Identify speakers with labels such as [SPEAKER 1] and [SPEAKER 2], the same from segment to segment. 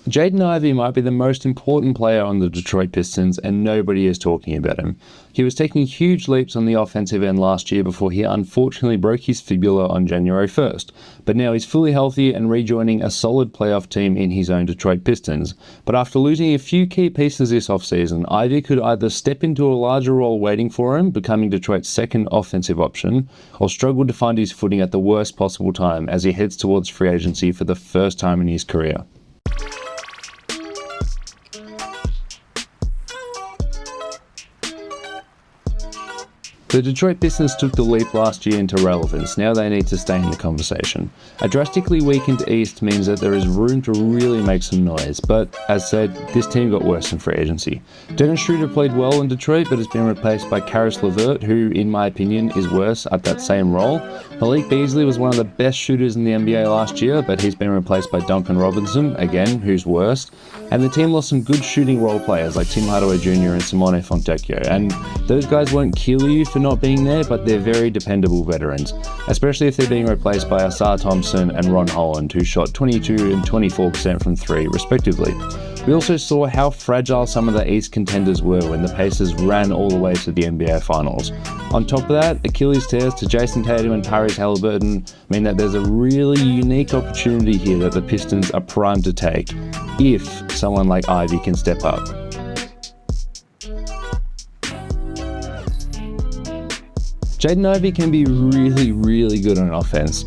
[SPEAKER 1] Jaden Ivey might be the most important player on the Detroit Pistons, and nobody is talking about him. He was taking huge leaps on the offensive end last year before he unfortunately broke his fibula on January 1st, but now he's fully healthy and rejoining a solid playoff team in his own Detroit Pistons. But after losing a few key pieces this offseason, Ivey could either step into a larger role waiting for him, becoming Detroit's second offensive option, or struggle to find his footing at the worst possible time as he heads towards free agency for the first time in his career. The Detroit Pistons took the leap last year into relevance. Now they need to stay in the conversation. A drastically weakened East means that there is room to really make some noise, but as said, this team got worse in free agency. Dennis Schroeder played well in Detroit, but has been replaced by Caris LeVert, who, in my opinion, is worse at that same role. Malik Beasley was one of the best shooters in the NBA last year, but he's been replaced by Duncan Robinson, again, who's worse. And the team lost some good shooting role players like Tim Hardaway Jr. and Simone Fontecchio, and those guys won't kill you for not being there, but they're very dependable veterans, especially if they're being replaced by Asar Thompson and Ron Holland, who shot 22 and 24% from three, respectively. We also saw how fragile some of the East contenders were when the Pacers ran all the way to the NBA Finals. On top of that, Achilles tears to Jason Tatum and Tyrese Halliburton mean that there's a really unique opportunity here that the Pistons are primed to take, if someone like Ivey can step up. Jaden Ivey can be really good on offense.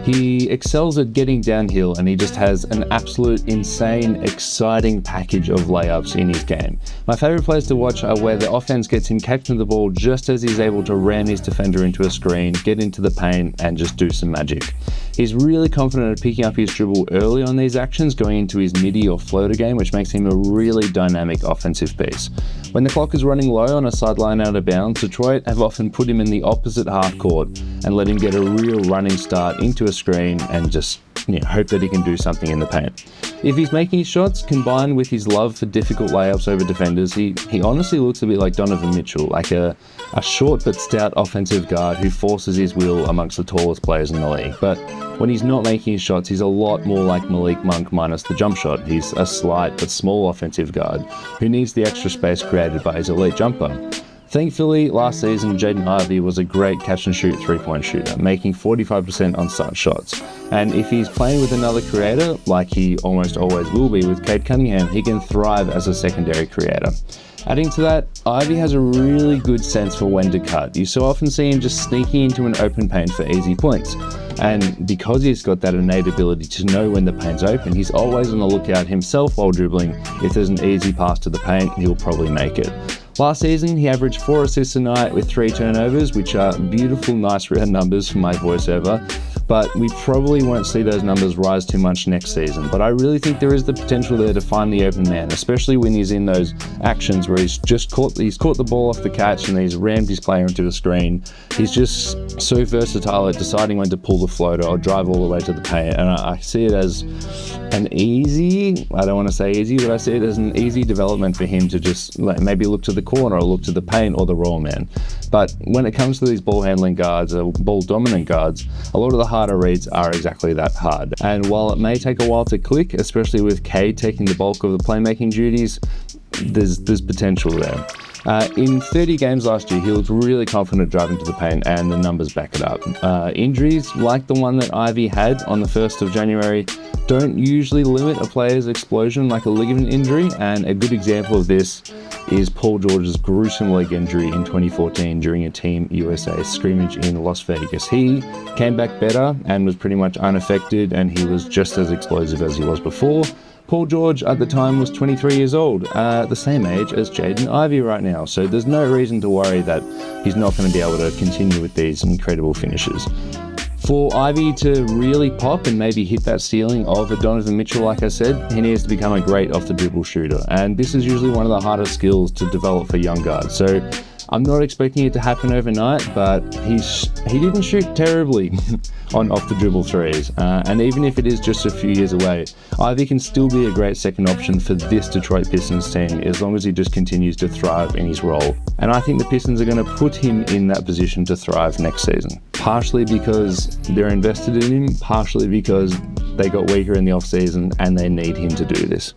[SPEAKER 1] He excels at getting downhill and he just has an absolute insane, exciting package of layups in his game. My favourite plays to watch are where the offense gets him catching the ball just as he's able to ram his defender into a screen, get into the paint and just do some magic. He's really confident at picking up his dribble early on these actions, going into his midi or floater game, which makes him a really dynamic offensive piece. When the clock is running low on a sideline out of bounds, Detroit have often put him in the opposite half court and let him get a real running start into a screen and just hope that he can do something in the paint. If he's making his shots, combined with his love for difficult layups over defenders, he honestly looks a bit like Donovan Mitchell, like a short but stout offensive guard who forces his will amongst the tallest players in the league. But when he's not making his shots, he's a lot more like Malik Monk minus the jump shot. He's a slight but small offensive guard who needs the extra space created by his elite jumper. Thankfully, last season, Jaden Ivey was a great catch-and-shoot three-point shooter, making 45% on such shots. And if he's playing with another creator, like he almost always will be with Cade Cunningham, he can thrive as a secondary creator. Adding to that, Ivey has a really good sense for when to cut. You so often see him just sneaking into an open paint for easy points. And because he's got that innate ability to know when the paint's open, he's always on the lookout himself while dribbling. If there's an easy pass to the paint, he'll probably make it. Last season, he averaged 4 assists a night with 3 turnovers, which are beautiful, nice round numbers for my voiceover. But we probably won't see those numbers rise too much next season. But I really think there is the potential there to find the open man, especially when he's in those actions where he's caught the ball off the catch and he's rammed his player into the screen. He's just so versatile at deciding when to pull the floater or drive all the way to the paint. And I see it as an easy, I don't want to say easy, but I see it as an easy development for him to just maybe look to the corner or look to the paint or the roll man. But when it comes to these ball handling guards or ball dominant guards, a lot of the harder reads are exactly that hard. And while it may take a while to click, especially with Cade taking the bulk of the playmaking duties, there's potential there. In 30 games last year, he looked really confident driving to the paint, and the numbers back it up. Injuries like the one that Ivey had on the 1st of January don't usually limit a player's explosion like a ligament injury, and a good example of this is Paul George's gruesome leg injury in 2014 during a Team USA scrimmage in Las Vegas. He came back better and was pretty much unaffected, and he was just as explosive as he was before. Paul George at the time was 23 years old, the same age as Jaden Ivey right now, so there's no reason to worry that he's not going to be able to continue with these incredible finishes. For Ivey to really pop and maybe hit that ceiling of a Donovan Mitchell, like I said, he needs to become a great off-the-dribble shooter, and this is usually one of the hardest skills to develop for young guards, so I'm not expecting it to happen overnight, but he didn't shoot terribly on off-the-dribble threes. And even if it is just a few years away, Ivey can still be a great second option for this Detroit Pistons team as long as he just continues to thrive in his role. And I think the Pistons are going to put him in that position to thrive next season. Partially because they're invested in him, partially because they got weaker in the off-season and they need him to do this.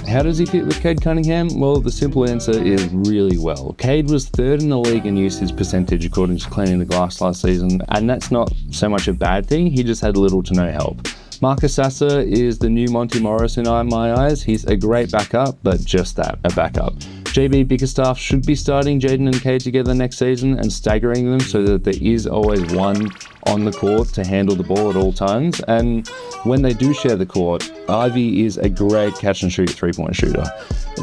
[SPEAKER 1] How does he fit with Cade Cunningham? Well, the simple answer is really well. Cade was 3rd in the league in usage percentage according to Cleaning the Glass last season, and that's not so much a bad thing, he just had little to no help. Marcus Sasser is the new Monty Morris in my eyes. He's a great backup, but just that, a backup. JB Bickerstaff should be starting Jaden and Cade together next season and staggering them so that there is always one on the court to handle the ball at all times. And when they do share the court, Ivey is a great catch and shoot 3-point shooter.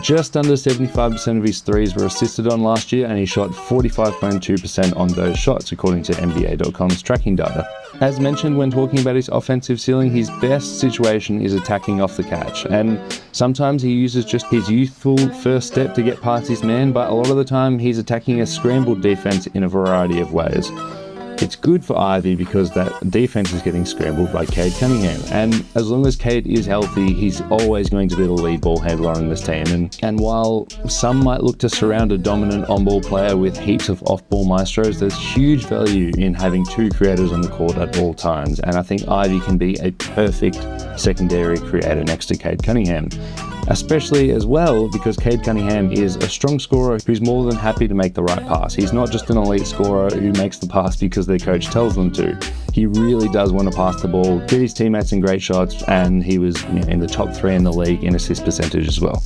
[SPEAKER 1] Just under 75% of his threes were assisted on last year, and he shot 45.2% on those shots according to NBA.com's tracking data. As mentioned when talking about his offensive ceiling, his best situation is attacking off the catch, and sometimes he uses just his youthful first step to get past his man, but a lot of the time he's attacking a scrambled defense in a variety of ways. It's good for Ivey because that defense is getting scrambled by Cade Cunningham, and as long as Cade is healthy, he's always going to be the lead ball handler on this team. And while some might look to surround a dominant on-ball player with heaps of off-ball maestros, there's huge value in having 2 creators on the court at all times, and I think Ivey can be a perfect secondary creator next to Cade Cunningham. Especially as well because Cade Cunningham is a strong scorer who's more than happy to make the right pass. He's not just an elite scorer who makes the pass because their coach tells them to. He really does want to pass the ball, get his teammates in great shots, and he was in the top 3 in the league in assist percentage as well.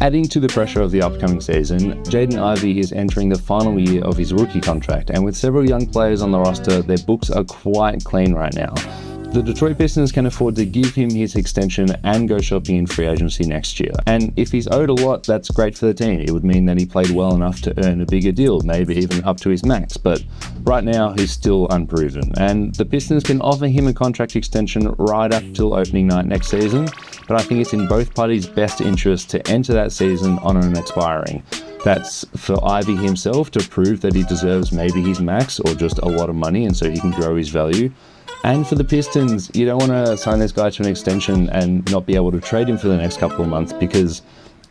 [SPEAKER 1] Adding to the pressure of the upcoming season, Jaden Ivey is entering the final year of his rookie contract, and with several young players on the roster, their books are quite clean right now. The Detroit Pistons can afford to give him his extension and go shopping in free agency next year. And if he's owed a lot, that's great for the team. It would mean that he played well enough to earn a bigger deal, maybe even up to his max. But right now, he's still unproven. And the Pistons can offer him a contract extension right up till opening night next season. But I think it's in both parties' best interest to enter that season on an expiring. That's for Ivey himself to prove that he deserves maybe his max or just a lot of money, and so he can grow his value. And for the Pistons, you don't want to sign this guy to an extension and not be able to trade him for the next couple of months, because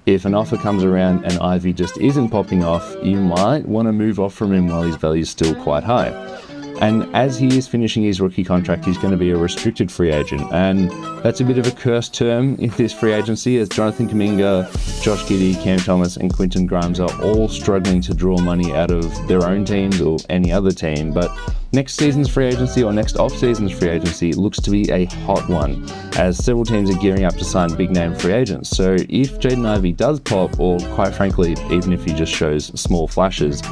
[SPEAKER 1] if an offer comes around and Ivey just isn't popping off, you might want to move off from him while his value is still quite high. And as he is finishing his rookie contract, he's going to be a restricted free agent. And that's a bit of a cursed term in this free agency, as Jonathan Kuminga, Josh Giddey, Cam Thomas, and Quentin Grimes are all struggling to draw money out of their own teams or any other team. But next season's free agency, or next off-season's free agency, looks to be a hot one, as several teams are gearing up to sign big-name free agents. So if Jaden Ivey does pop, or quite frankly, even if he just shows small flashes,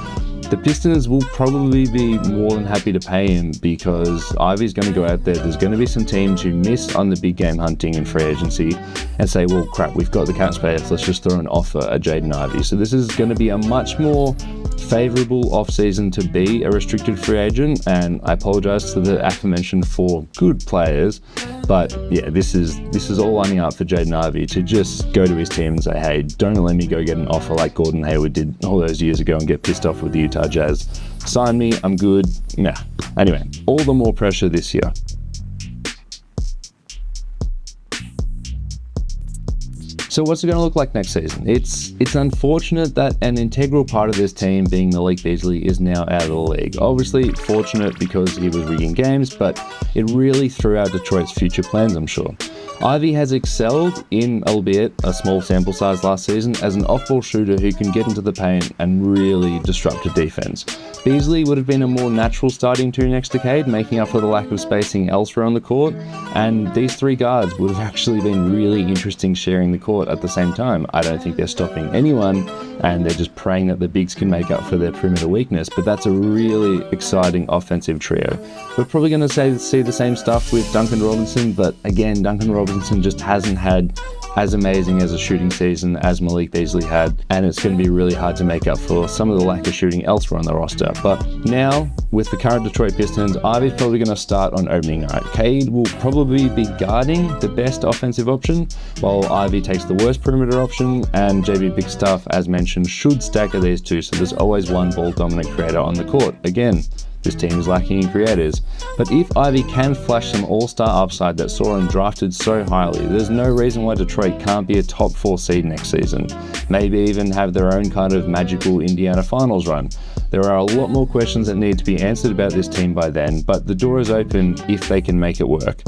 [SPEAKER 1] the Pistons will probably be more than happy to pay him, because Ivey's going to go out there. There's going to be some teams who miss on the big game hunting in free agency and say, well, crap, we've got the cap space, let's just throw an offer at Jaden Ivey. So this is going to be a much more favourable off-season to be a restricted free agent, and I apologise to the aforementioned 4 good players, but yeah, this is all lining up for Jaden Ivey to just go to his team and say, hey, don't let me go get an offer like Gordon Hayward did all those years ago and get pissed off with the Utah Jazz. Sign me, I'm good. Nah. Anyway, all the more pressure this year. So what's it going to look like next season? It's unfortunate that an integral part of this team, being Malik Beasley, is now out of the league. Obviously fortunate because he was rigging games, but it really threw out Detroit's future plans, I'm sure. Ivey has excelled in, albeit a small sample size last season, as an off-ball shooter who can get into the paint and really disrupt a defense. Beasley would have been a more natural starting 2 next to Cade, making up for the lack of spacing elsewhere on the court, and these 3 guards would have actually been really interesting sharing the court at the same time. I don't think they're stopping anyone, and they're just praying that the bigs can make up for their perimeter weakness, but that's a really exciting offensive trio. We're probably going to see the same stuff with Duncan Robinson, but again, Duncan Robinson just hasn't had as amazing as a shooting season as Malik Beasley had, and it's going to be really hard to make up for some of the lack of shooting elsewhere on the roster. But now, with the current Detroit Pistons, Ivey's probably going to start on opening night. Cade will probably be guarding the best offensive option, while Ivey takes the worst perimeter option, and JB Bickerstaff, as mentioned, should stagger these 2, so there's always one ball-dominant creator on the court. Again, this team is lacking in creators. But if Ivey can flash some all-star upside that saw him drafted so highly, there's no reason why Detroit can't be a top 4 seed next season. Maybe even have their own kind of magical Indiana Finals run. There are a lot more questions that need to be answered about this team by then, but the door is open if they can make it work.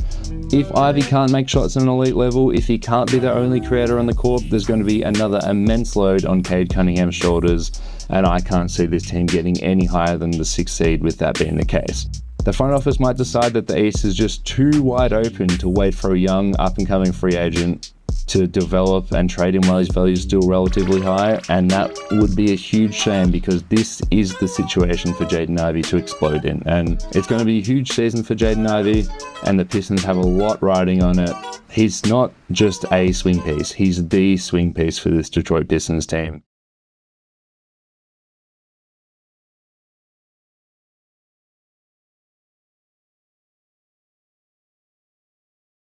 [SPEAKER 1] If Ivey can't make shots at an elite level, if he can't be the only creator on the court, there's going to be another immense load on Cade Cunningham's shoulders, and I can't see this team getting any higher than the 6th seed with that being the case. The front office might decide that the East is just too wide open to wait for a young, up-and-coming free agent to develop and trade him while his value is still relatively high, and that would be a huge shame because this is the situation for Jaden Ivey to explode in, and it's going to be a huge season for Jaden Ivey, and the Pistons have a lot riding on it. He's not just a swing piece, he's the swing piece for this Detroit Pistons team.